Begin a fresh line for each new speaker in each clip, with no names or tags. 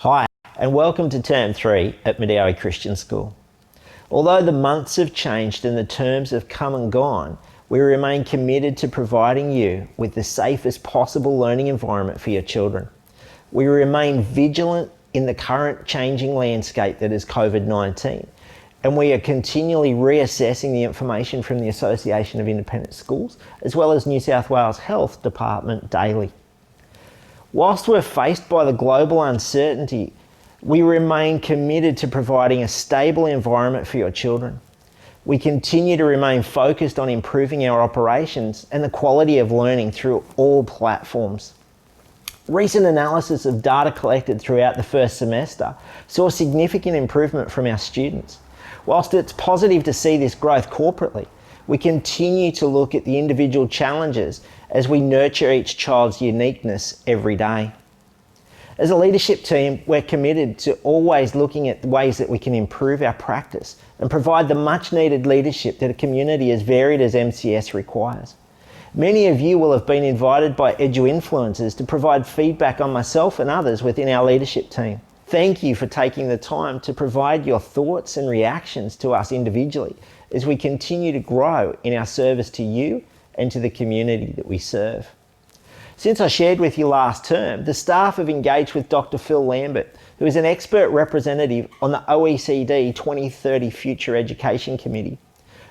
Hi, and welcome to Term 3 at Medowie Christian School. Although the months have changed and the terms have come and gone, we remain committed to providing you with the safest possible learning environment for your children. We remain vigilant in the current changing landscape that is COVID-19, and we are continually reassessing the information from the Association of Independent Schools, as well as New South Wales Health Department daily. Whilst we're faced by the global uncertainty, we remain committed to providing a stable environment for your children. We continue to remain focused on improving our operations and the quality of learning through all platforms. Recent analysis of data collected throughout the first semester saw significant improvement from our students. Whilst it's positive to see this growth corporately, we continue to look at the individual challenges as we nurture each child's uniqueness every day. As a leadership team, we're committed to always looking at ways that we can improve our practice and provide the much needed leadership that a community as varied as MCS requires. Many of you will have been invited by edu-influencers to provide feedback on myself and others within our leadership team. Thank you for taking the time to provide your thoughts and reactions to us individually as we continue to grow in our service to you and to the community that we serve. Since I shared with you last term, the staff have engaged with Dr. Phil Lambert, who is an expert representative on the OECD 2030 Future Education Committee.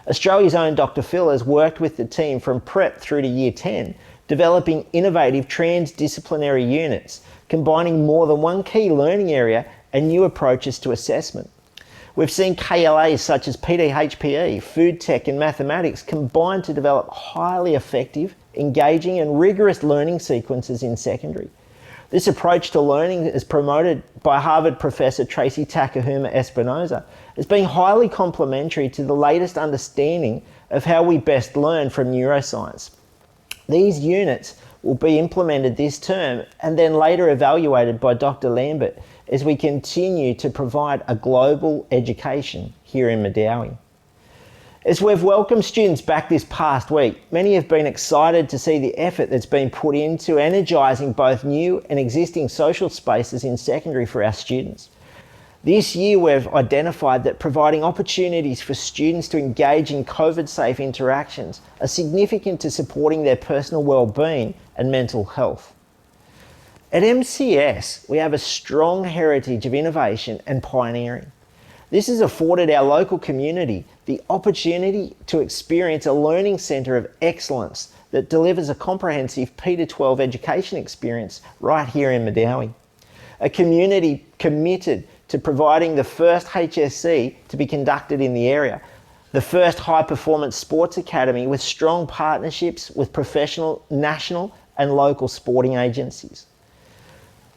Australia's own Dr. Phil has worked with the team from prep through to year 10, developing innovative transdisciplinary units, combining more than one key learning area and new approaches to assessment. We've seen KLAs such as PDHPE, food tech and mathematics combine to develop highly effective, engaging and rigorous learning sequences in secondary. This approach to learning is promoted by Harvard professor Tracy Takahuma Espinosa as being highly complementary to the latest understanding of how we best learn from neuroscience. These units will be implemented this term and then later evaluated by Dr. Lambert as we continue to provide a global education here in Medowie. As we've welcomed students back this past week, many have been excited to see the effort that's been put into energising both new and existing social spaces in secondary for our students. This year we've identified that providing opportunities for students to engage in COVID-safe interactions are significant to supporting their personal well-being and mental health. At MCS, we have a strong heritage of innovation and pioneering. This has afforded our local community the opportunity to experience a learning centre of excellence that delivers a comprehensive P-12 education experience right here in Medowie. A community committed to providing the first HSC to be conducted in the area, the first high-performance sports academy with strong partnerships with professional, national and local sporting agencies.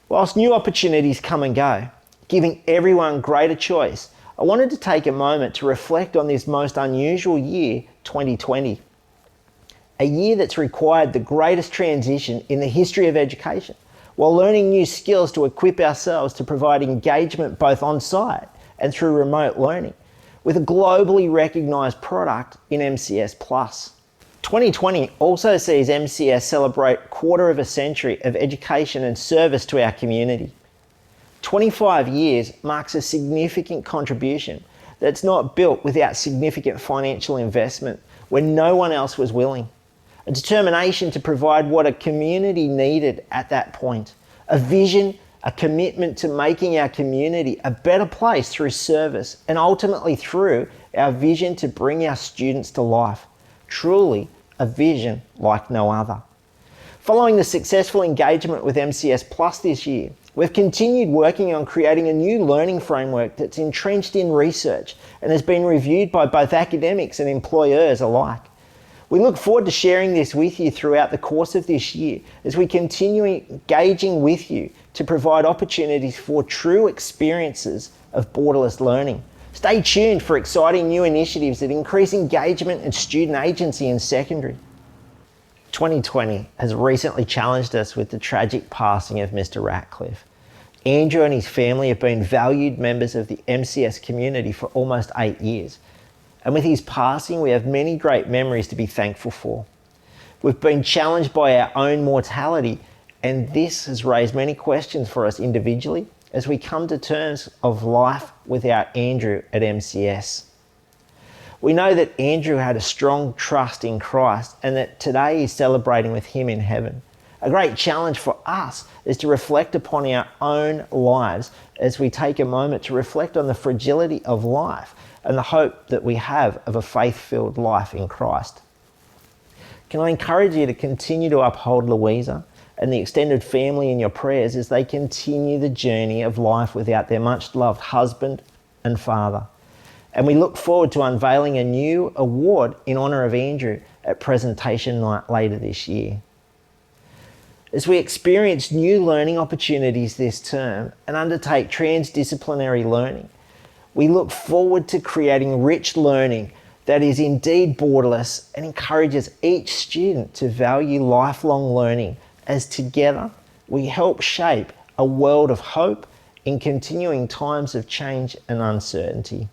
Whilst new opportunities come and go, giving everyone greater choice, I wanted to take a moment to reflect on this most unusual year, 2020. A year that's required the greatest transition in the history of education, while learning new skills to equip ourselves to provide engagement both on-site and through remote learning, with a globally recognised product in MCS Plus. 2020 also sees MCS celebrate a quarter of a century of education and service to our community. 25 years marks a significant contribution that's not built without significant financial investment when no one else was willing. A determination to provide what a community needed at that point. A vision, a commitment to making our community a better place through service and ultimately through our vision to bring our students to life. Truly a vision like no other. Following the successful engagement with MCS Plus this year, we've continued working on creating a new learning framework that's entrenched in research and has been reviewed by both academics and employers alike. We look forward to sharing this with you throughout the course of this year as we continue engaging with you to provide opportunities for true experiences of borderless learning. Stay tuned for exciting new initiatives that increase engagement and student agency in secondary. 2020 has recently challenged us with the tragic passing of Mr. Ratcliffe. Andrew and his family have been valued members of the MCS community for almost 8 years. And with his passing, we have many great memories to be thankful for. We've been challenged by our own mortality, and this has raised many questions for us individually as we come to terms of life without Andrew at MCS. We know that Andrew had a strong trust in Christ and that today he's celebrating with him in heaven. A great challenge for us is to reflect upon our own lives as we take a moment to reflect on the fragility of life and the hope that we have of a faith-filled life in Christ. Can I encourage you to continue to uphold Louisa and the extended family in your prayers as they continue the journey of life without their much-loved husband and father. And we look forward to unveiling a new award in honour of Andrew at presentation night later this year. As we experience new learning opportunities this term and undertake transdisciplinary learning, we look forward to creating rich learning that is indeed borderless and encourages each student to value lifelong learning as together we help shape a world of hope in continuing times of change and uncertainty.